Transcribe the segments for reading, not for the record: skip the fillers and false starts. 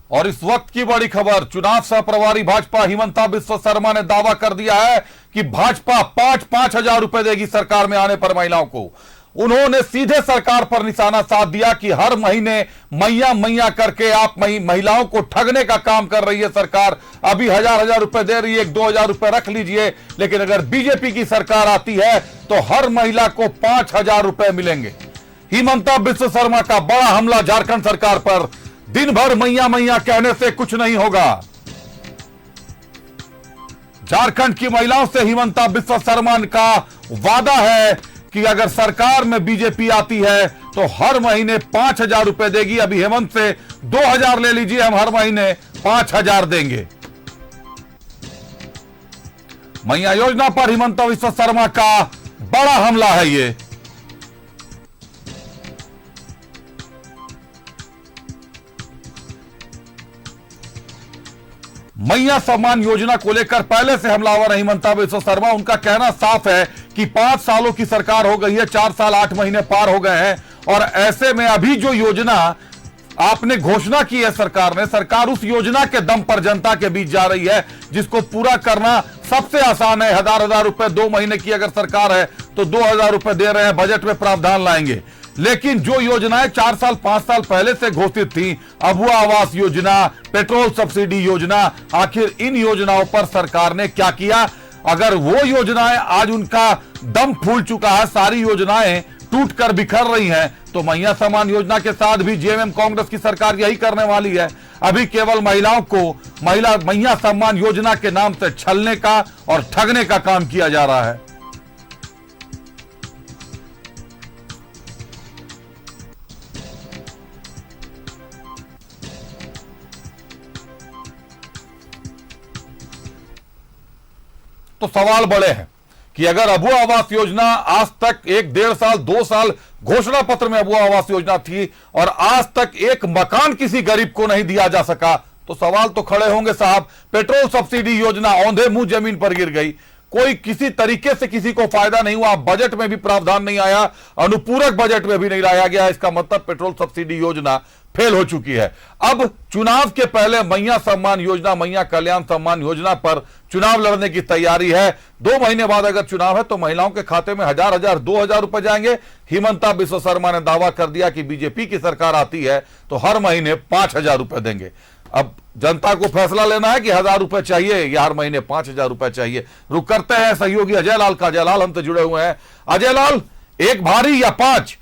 और इस वक्त की बड़ी खबर, चुनाव सह प्रभारी भाजपा हिमंता बिस्वा शर्मा ने दावा कर दिया है कि भाजपा 5-5 हजार रुपए देगी सरकार में आने पर महिलाओं को। उन्होंने सीधे सरकार पर निशाना साध दिया कि हर महीने मैया मैया करके आप महिलाओं को ठगने का काम कर रही है सरकार। अभी हजार रुपए दे रही है, 2,000 रुपए रख लीजिए, लेकिन अगर बीजेपी की सरकार आती है तो हर महिला को 5,000 रुपए मिलेंगे। हिमंता बिस्वा शर्मा का बड़ा हमला झारखंड सरकार पर। दिन भर मैया मैया कहने से कुछ नहीं होगा। झारखंड की महिलाओं से हिमंता बिस्वा शर्मा का वादा है कि अगर सरकार में बीजेपी आती है तो हर महीने 5,000 रुपए देगी। अभी हेमंत से 2,000 ले लीजिए, हम हर महीने 5,000 देंगे। मैया योजना पर हिमंता बिस्वा शर्मा का बड़ा हमला है ये। मैया सम्मान योजना को लेकर पहले से हमलावर है हिमंता बिस्वा शर्मा। उनका कहना साफ है कि 5 सालों की सरकार हो गई है, 4 साल 8 महीने पार हो गए हैं, और ऐसे में अभी जो योजना आपने घोषणा की है सरकार ने, सरकार उस योजना के दम पर जनता के बीच जा रही है, जिसको पूरा करना सबसे आसान है। हजार रुपए 2 महीने की अगर सरकार है तो 2,000 रुपए दे रहे हैं, बजट में प्रावधान लाएंगे। लेकिन जो योजनाएं 4 साल 5 साल पहले से घोषित थी, अबुआ आवास योजना, पेट्रोल सब्सिडी योजना, आखिर इन योजनाओं पर सरकार ने क्या किया? अगर वो योजनाएं आज उनका दम फूल चुका है, सारी योजनाएं टूट कर बिखर रही हैं, तो मैया सम्मान योजना के साथ भी जेएमएम कांग्रेस की सरकार यही करने वाली है। अभी केवल महिलाओं को मैया सम्मान योजना के नाम से छलने का और ठगने का काम किया जा रहा है। तो सवाल बड़े हैं कि अगर अबुआ आवास योजना आज तक 1-1.5 साल 2 साल घोषणा पत्र में अबुआ आवास योजना थी और आज तक एक मकान किसी गरीब को नहीं दिया जा सका, तो सवाल तो खड़े होंगे साहब। पेट्रोल सब्सिडी योजना औंधे मुंह जमीन पर गिर गई, कोई किसी तरीके से किसी को फायदा नहीं हुआ, बजट में भी प्रावधान नहीं आया, अनुपूरक बजट में भी नहीं लाया गया। इसका मतलब पेट्रोल सब्सिडी योजना फेल हो चुकी है। अब चुनाव के पहले मैया सम्मान योजना, मैया कल्याण सम्मान योजना पर चुनाव लड़ने की तैयारी है। 2 महीने बाद अगर चुनाव है तो महिलाओं के खाते में 2,000 रुपए जाएंगे। हिमंता बिस्वा शर्मा ने दावा कर दिया कि बीजेपी की सरकार आती है तो हर महीने 5,000 रुपए देंगे। अब जनता को फैसला लेना है कि 1,000 रुपए चाहिए या हर महीने 5,000 रुपए चाहिए। रुक करते हैं सहयोगी अजय लाल का। अजय लाल हमसे जुड़े हुए हैं। अजय लाल, एक भारी या 5?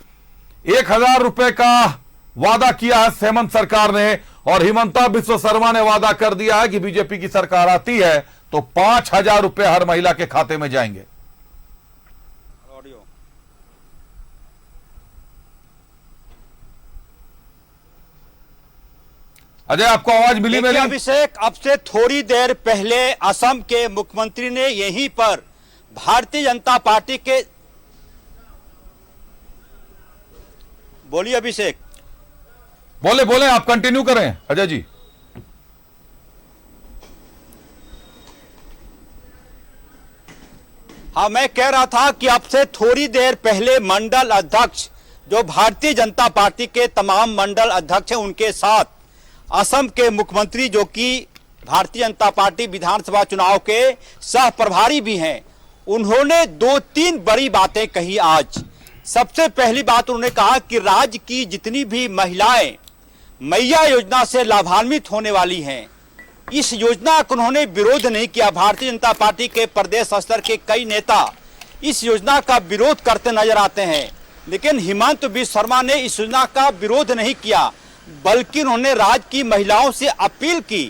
1,000 रुपए का वादा किया है हेमंत सरकार ने, और हिमंता बिस्वा शर्मा ने वादा कर दिया है कि बीजेपी की सरकार आती है तो 5,000 रुपए हर महिला के खाते में जाएंगे। अजय, आपको आवाज मिली मेरी? अभिषेक, अब से थोड़ी देर पहले असम के मुख्यमंत्री ने यहीं पर भारतीय जनता पार्टी के, बोलिए अभिषेक। बोले आप कंटिन्यू करें अजय जी। हाँ, मैं कह रहा था कि अब से थोड़ी देर पहले मंडल अध्यक्ष, जो भारतीय जनता पार्टी के तमाम मंडल अध्यक्ष हैं, उनके साथ असम के मुख्यमंत्री, जो कि भारतीय जनता पार्टी विधानसभा चुनाव के सह प्रभारी भी हैं, उन्होंने 2-3 बड़ी बातें कही आज। सबसे पहली बात उन्होंने कहा कि राज्य की जितनी भी महिलाएं मैया योजना से लाभान्वित होने वाली हैं, इस योजना का उन्होंने विरोध नहीं किया। भारतीय जनता पार्टी के प्रदेश स्तर के कई नेता इस योजना का विरोध करते नजर आते हैं, लेकिन हिमंता बिस्वा शर्मा ने इस योजना का विरोध नहीं किया, बल्कि उन्होंने राज्य की महिलाओं से अपील की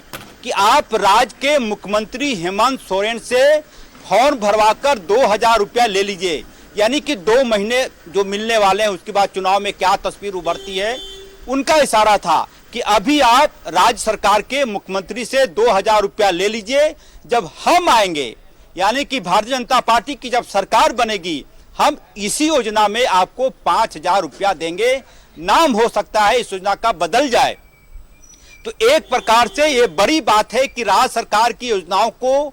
कि आप राज्य के मुख्यमंत्री हेमंत सोरेन से फॉर्म भरवाकर 2,000 रुपया ले लीजिए। यानी कि 2 महीने जो मिलने वाले हैं, उसके बाद चुनाव में क्या तस्वीर उभरती है, उनका इशारा था कि अभी आप राज्य सरकार के मुख्यमंत्री से 2,000 रुपया ले लीजिए, जब हम आएंगे, यानी कि भारतीय जनता पार्टी की जब सरकार बनेगी, हम इसी योजना में आपको 5,000 रुपया देंगे। नाम हो सकता है इस योजना का बदल जाए। तो एक प्रकार से ये बड़ी बात है कि राज्य सरकार की योजनाओं को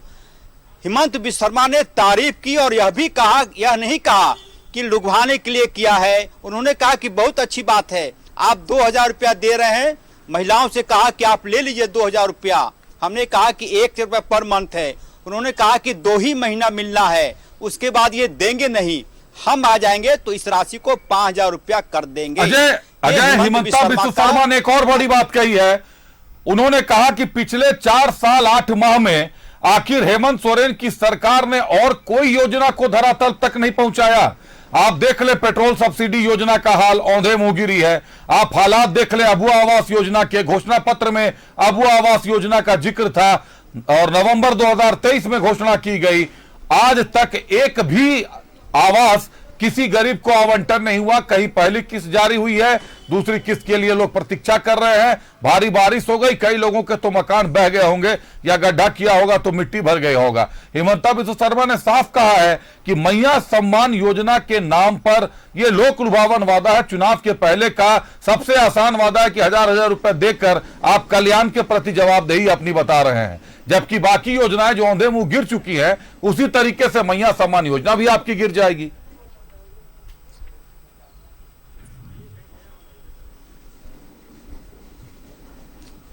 हिमंता बिस्वा शर्मा ने तारीफ की, और यह भी कहा, यह नहीं कहा कि लुभाने के लिए किया है। उन्होंने कहा कि बहुत अच्छी बात है, आप 2,000 रुपया दे रहे हैं, महिलाओं से कहा कि आप ले लीजिए 2000 रुपया। हमने कहा कि 1 रुपया पर मंथ है। उन्होंने कहा कि 2 ही महीना मिलना है, उसके बाद ये देंगे नहीं। हम आ जाएंगे तो इस राशि को 5000 रुपया कर देंगे। अजय हिमंता बिस्व शर्मा ने एक और बड़ी बात कही है। उन्होंने कहा कि पिछले 4 साल 8 माह में आखिर हेमंत सोरेन की सरकार ने और कोई योजना को धरातल तक नहीं पहुंचाया। आप देख ले पेट्रोल सब्सिडी योजना का हाल औंधे मुंह गिरी है। आप हालात देख ले, अबुआ आवास योजना के घोषणा पत्र में अबुआ आवास योजना का जिक्र था और नवंबर 2023 में घोषणा की गई। आज तक एक भी आवास किसी गरीब को आवंटन नहीं हुआ। कहीं पहली किस्त जारी हुई है, दूसरी किस्त के लिए लोग प्रतीक्षा कर रहे हैं। भारी बारिश हो गई, कई लोगों के तो मकान बह गए होंगे या गड्ढा किया होगा तो मिट्टी भर गई होगा। हिमंता बिस्व शर्मा ने साफ कहा है कि मैया सम्मान योजना के नाम पर यह लोक लुभावन वादा है। चुनाव के पहले का सबसे आसान वादा है कि 1000 रुपए देकर आप कल्याण के प्रति जवाबदेही अपनी बता रहे हैं, जबकि बाकी योजनाएं जो औंधे मुंह गिर चुकी है उसी तरीके से मैया सम्मान योजना भी आपकी गिर जाएगी।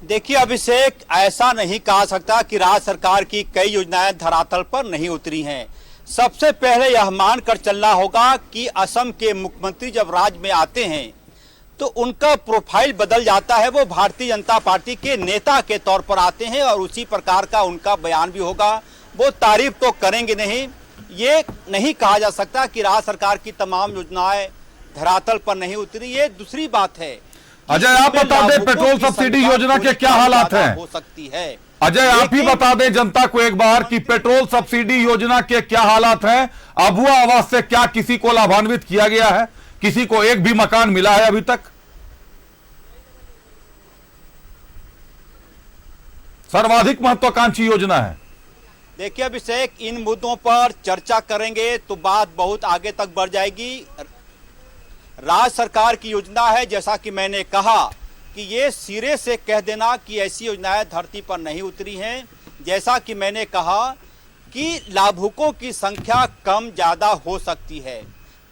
देखिए अभिषेक, ऐसा नहीं कहा सकता कि राज्य सरकार की कई योजनाएं धरातल पर नहीं उतरी हैं। सबसे पहले यह मानकर चलना होगा कि असम के मुख्यमंत्री जब राज्य में आते हैं तो उनका प्रोफाइल बदल जाता है। वो भारतीय जनता पार्टी के नेता के तौर पर आते हैं और उसी प्रकार का उनका बयान भी होगा। वो तारीफ तो करेंगे नहीं। ये नहीं कहा जा सकता कि राज्य सरकार की तमाम योजनाएं धरातल पर नहीं उतरी। ये दूसरी बात है। अजय आप बता दें पेट्रोल सब्सिडी योजना के क्या हालात हैं? हो सकती है अजय आप ही बता दें जनता को एक बार कि पेट्रोल सब्सिडी योजना के क्या हालात हैं? अबुआ आवास से क्या किसी को लाभान्वित किया गया है? किसी को एक भी मकान मिला है अभी तक? सर्वाधिक महत्वाकांक्षी योजना है। देखिए अभिषेक, इन मुद्दों पर चर्चा करेंगे तो बात बहुत आगे तक बढ़ जाएगी। राज्य सरकार की योजना है, जैसा कि मैंने कहा कि ये सिरे से कह देना कि ऐसी योजनाएं धरती पर नहीं उतरी हैं। जैसा कि मैंने कहा कि लाभुकों की संख्या कम ज़्यादा हो सकती है।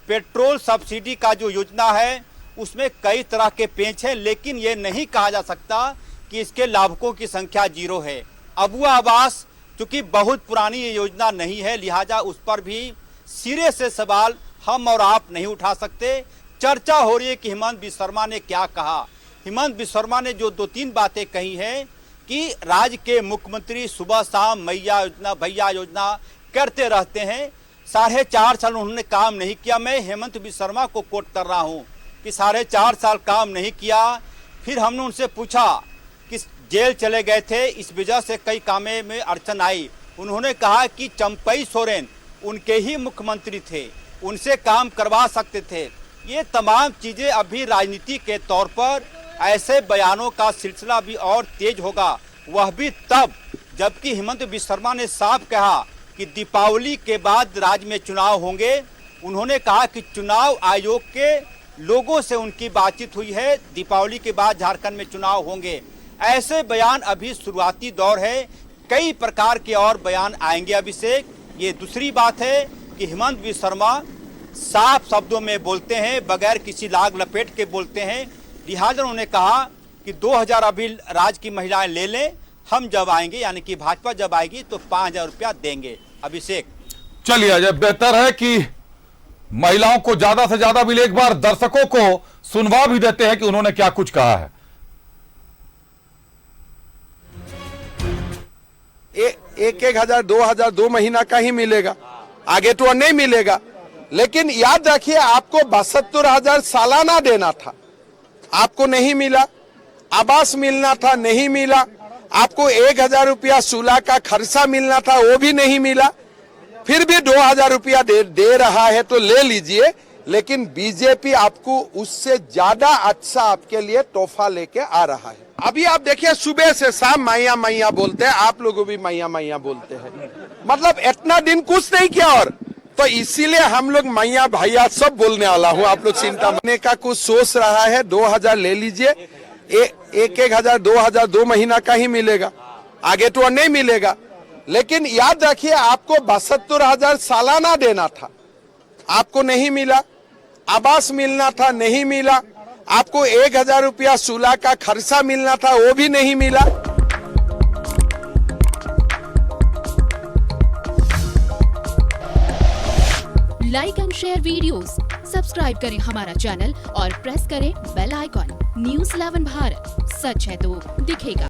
पेट्रोल सब्सिडी का जो योजना है उसमें कई तरह के पेच हैं, लेकिन ये नहीं कहा जा सकता कि इसके लाभुकों की संख्या 0 है। अबुआ आवास चूँकि बहुत पुरानी ये योजना नहीं है, लिहाजा उस पर भी सिरे से सवाल हम और आप नहीं उठा सकते। चर्चा हो रही है कि हिमंत बिस्व शर्मा ने क्या कहा। हिमंत बिस्व शर्मा ने जो 2-3 बातें कही हैं कि राज्य के मुख्यमंत्री सुबह शाम मैया योजना भैया योजना करते रहते हैं। 4.5 साल उन्होंने काम नहीं किया। मैं हेमंत बिस्व शर्मा को कोट कर रहा हूं कि 4.5 साल काम नहीं किया। फिर हमने उनसे पूछा कि जेल चले गए थे, इस वजह से कई कामें में अड़चन आई। उन्होंने कहा कि चंपई सोरेन उनके ही मुख्यमंत्री थे, उनसे काम करवा सकते थे। ये तमाम चीज़ें अभी राजनीति के तौर पर ऐसे बयानों का सिलसिला भी और तेज होगा, वह भी तब जबकि हिमंत बिस्व शर्मा ने साफ कहा कि दीपावली के बाद राज्य में चुनाव होंगे। उन्होंने कहा कि चुनाव आयोग के लोगों से उनकी बातचीत हुई है, दीपावली के बाद झारखंड में चुनाव होंगे। ऐसे बयान अभी शुरुआती दौर है, कई प्रकार के और बयान आएंगे अभिषेक। ये दूसरी बात है कि हिमंत बिस्व शर्मा साफ शब्दों में बोलते हैं, बगैर किसी लाग लपेट के बोलते हैं। लिहाजा उन्होंने कहा कि 2000 अभी राज्य की महिलाएं ले लें, हम जब आएंगे यानी कि भाजपा जब आएगी तो 5000 रुपया देंगे। अभिषेक चलिए अजय, बेहतर है कि महिलाओं को ज्यादा से ज्यादा मिले। एक बार दर्शकों को सुनवा भी देते हैं कि उन्होंने क्या कुछ कहा है। 1,000 2,000 2 महीना का ही मिलेगा, आगे तो नहीं मिलेगा। लेकिन याद रखिए आपको 72,000 सालाना देना था, आपको नहीं मिला। आवास मिलना था, नहीं मिला। आपको 1,000 रुपया सूला का खर्चा मिलना था, वो भी नहीं मिला। फिर भी 2,000 रुपया दे रहा है तो ले लीजिए, लेकिन बीजेपी आपको उससे ज्यादा अच्छा आपके लिए तोहफा लेके आ रहा है। अभी आप देखिए सुबह से शाम मैया मैया बोलते हैं, आप लोग भी मैया मैया बोलते हैं। मतलब इतना दिन कुछ नहीं किया, और तो इसीलिए हम लोग मैया भैया सब बोलने वाला हूँ। आप लोग चिंता करने का कुछ सोच रहा है, 2,000 ले लीजिए। 1,000 2,000 2 महीना का ही मिलेगा, आगे तो नहीं मिलेगा। लेकिन याद रखिए आपको 72,000 सालाना देना था, आपको नहीं मिला। आवास मिलना था, नहीं मिला। आपको 1000 रुपया सूला का खर्चा मिलना था, वो भी नहीं मिला। Like and share videos, subscribe करें हमारा चैनल और प्रेस करें बेल आइकॉन। न्यूज़ 11 भारत, सच है तो दिखेगा।